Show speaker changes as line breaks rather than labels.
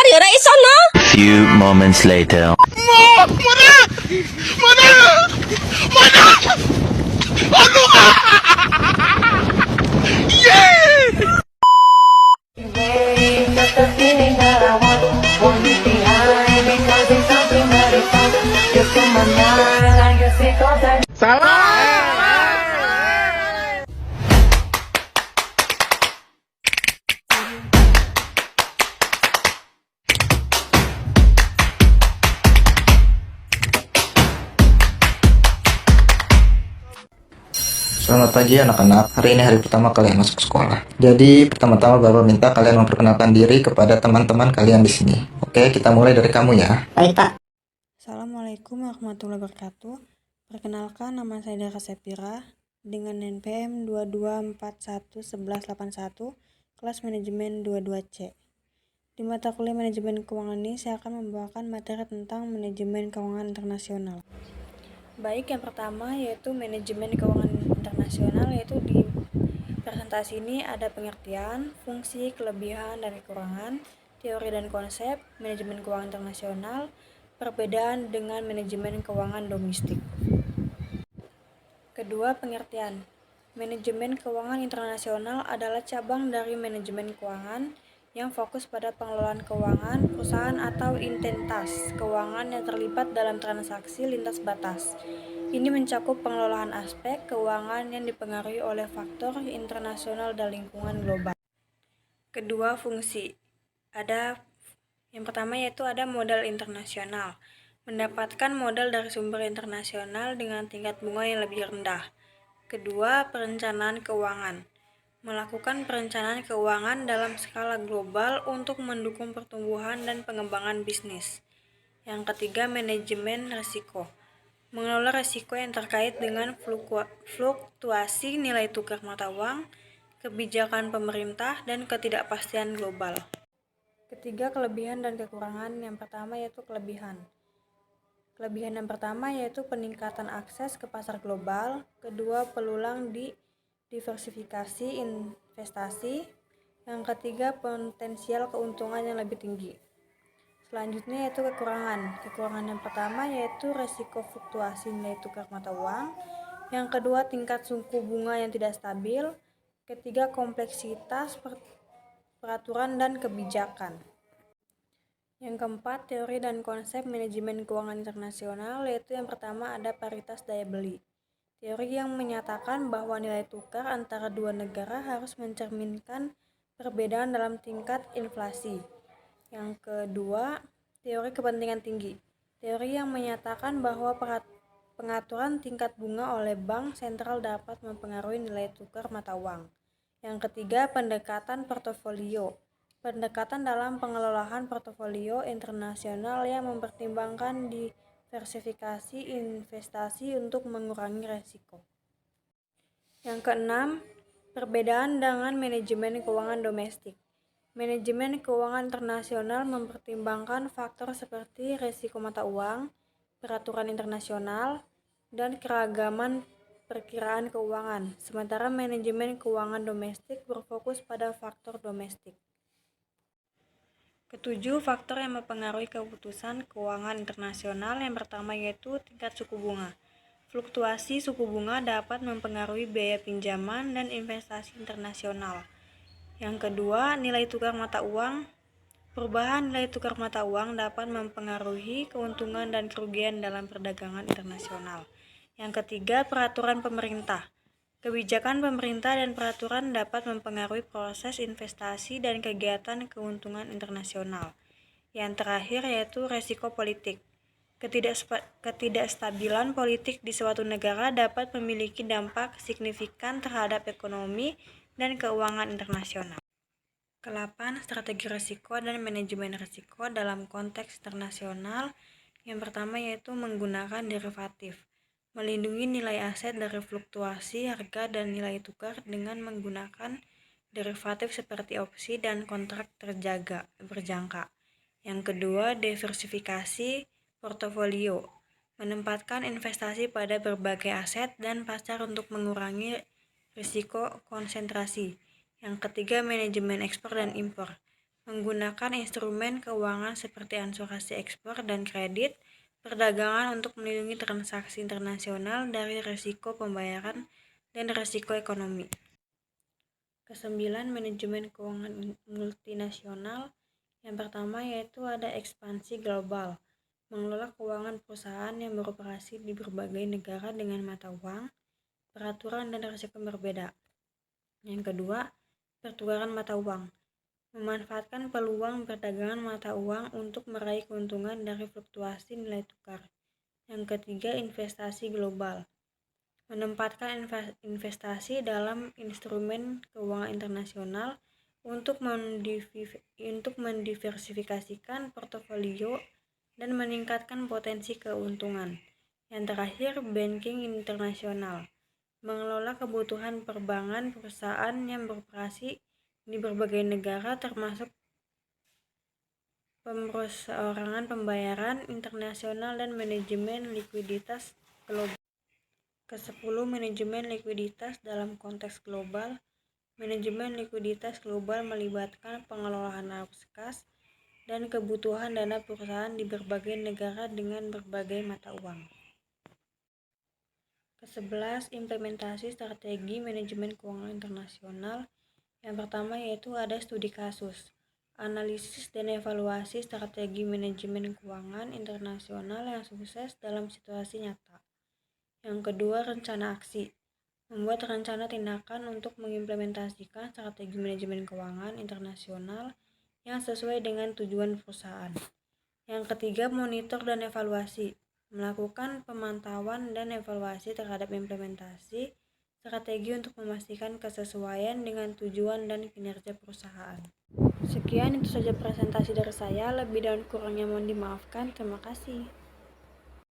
ya ra iso no.
Few moments later.
Just a feeling that I want it behind because it's something that is just on my mind. I guess it goes like
Selamat pagi anak-anak, hari ini hari pertama kalian masuk sekolah. Jadi pertama-tama Bapak minta kalian memperkenalkan diri kepada teman-teman kalian di sini. Oke, kita mulai dari kamu ya.
Baik, Pak.
Assalamualaikum warahmatullahi wabarakatuh. Perkenalkan, nama saya Dara Sepira dengan NPM 22411181, kelas manajemen 22C. Di mata kuliah manajemen keuangan ini saya akan membawakan materi tentang manajemen keuangan internasional. Baik, yang pertama yaitu manajemen keuangan internasional, yaitu di presentasi ini ada pengertian, fungsi, kelebihan, dan kekurangan, teori dan konsep manajemen keuangan internasional, perbedaan dengan manajemen keuangan domestik. Kedua, pengertian. Manajemen keuangan internasional adalah cabang dari manajemen keuangan yang fokus pada pengelolaan keuangan perusahaan atau entitas keuangan yang terlibat dalam transaksi lintas batas. Ini mencakup pengelolaan aspek keuangan yang dipengaruhi oleh faktor internasional dan lingkungan global. Kedua, fungsi. Yang pertama yaitu ada modal internasional. Mendapatkan modal dari sumber internasional dengan tingkat bunga yang lebih rendah. Kedua, perencanaan keuangan. Melakukan perencanaan keuangan dalam skala global untuk mendukung pertumbuhan dan pengembangan bisnis. Yang ketiga, manajemen risiko. Mengelola risiko yang terkait dengan fluktuasi nilai tukar mata uang, kebijakan pemerintah, dan ketidakpastian global. Ketiga, kelebihan dan kekurangan. Yang pertama yaitu kelebihan. Kelebihan yang pertama yaitu peningkatan akses ke pasar global. Kedua, peluang diversifikasi investasi. Yang ketiga, potensial keuntungan yang lebih tinggi. Selanjutnya yaitu kekurangan. Kekurangan yang pertama yaitu resiko fluktuasi nilai tukar mata uang. Yang kedua, tingkat suku bunga yang tidak stabil. Ketiga, kompleksitas peraturan dan kebijakan. Yang keempat, teori dan konsep manajemen keuangan internasional, yaitu yang pertama ada paritas daya beli. Teori yang menyatakan bahwa nilai tukar antara dua negara harus mencerminkan perbedaan dalam tingkat inflasi. Yang kedua, teori kepentingan tinggi. Teori yang menyatakan bahwa pengaturan tingkat bunga oleh bank sentral dapat mempengaruhi nilai tukar mata uang. Yang ketiga, pendekatan portofolio. Pendekatan dalam pengelolaan portofolio internasional yang mempertimbangkan diversifikasi investasi untuk mengurangi risiko. Yang keenam, perbedaan dengan manajemen keuangan domestik. Manajemen keuangan internasional mempertimbangkan faktor seperti risiko mata uang, peraturan internasional, dan keragaman perkiraan keuangan, sementara manajemen keuangan domestik berfokus pada faktor domestik. Ketujuh, faktor yang mempengaruhi keputusan keuangan internasional. Yang pertama yaitu tingkat suku bunga. Fluktuasi suku bunga dapat mempengaruhi biaya pinjaman dan investasi internasional. Yang kedua, nilai tukar mata uang. Perubahan nilai tukar mata uang dapat mempengaruhi keuntungan dan kerugian dalam perdagangan internasional. Yang ketiga, peraturan pemerintah. Kebijakan pemerintah dan peraturan dapat mempengaruhi proses investasi dan kegiatan keuntungan internasional. Yang terakhir yaitu resiko politik. Ketidakstabilan politik di suatu negara dapat memiliki dampak signifikan terhadap ekonomi dan keuangan internasional. Ke-8, strategi risiko dan manajemen risiko dalam konteks internasional. Yang pertama yaitu menggunakan derivatif. Melindungi nilai aset dari fluktuasi harga dan nilai tukar dengan menggunakan derivatif seperti opsi dan kontrak berjangka. Yang kedua, diversifikasi portofolio. Menempatkan investasi pada berbagai aset dan pasar untuk mengurangi risiko konsentrasi. Yang ketiga, manajemen ekspor dan impor. menggunakan instrumen keuangan seperti asuransi ekspor dan kredit perdagangan untuk melindungi transaksi internasional dari risiko pembayaran dan risiko ekonomi. Kesembilan, manajemen keuangan multinasional. Yang pertama yaitu ada ekspansi global, mengelola keuangan perusahaan yang beroperasi di berbagai negara dengan mata uang, peraturan dan risiko berbeda. Yang kedua, pertukaran mata uang, memanfaatkan peluang perdagangan mata uang untuk meraih keuntungan dari fluktuasi nilai tukar. Yang ketiga, investasi global, menempatkan investasi dalam instrumen keuangan internasional untuk mendiversifikasikan portofolio dan meningkatkan potensi keuntungan. Yang terakhir, banking internasional, mengelola kebutuhan perbankan perusahaan yang beroperasi di berbagai negara termasuk perorangan pembayaran internasional dan manajemen likuiditas global. Ke-10, manajemen likuiditas dalam konteks global. Manajemen likuiditas global melibatkan pengelolaan arus kas dan kebutuhan dana perusahaan di berbagai negara dengan berbagai mata uang. Ke-11, implementasi strategi manajemen keuangan internasional. Yang pertama yaitu ada studi kasus, analisis dan evaluasi strategi manajemen keuangan internasional yang sukses dalam situasi nyata. Yang kedua, rencana aksi, membuat rencana tindakan untuk mengimplementasikan strategi manajemen keuangan internasional yang sesuai dengan tujuan perusahaan. Yang ketiga, monitor dan evaluasi, melakukan pemantauan dan evaluasi terhadap implementasi strategi untuk memastikan kesesuaian dengan tujuan dan kinerja perusahaan. Sekian, itu saja presentasi dari saya. Lebih dan kurangnya mohon dimaafkan. Terima kasih.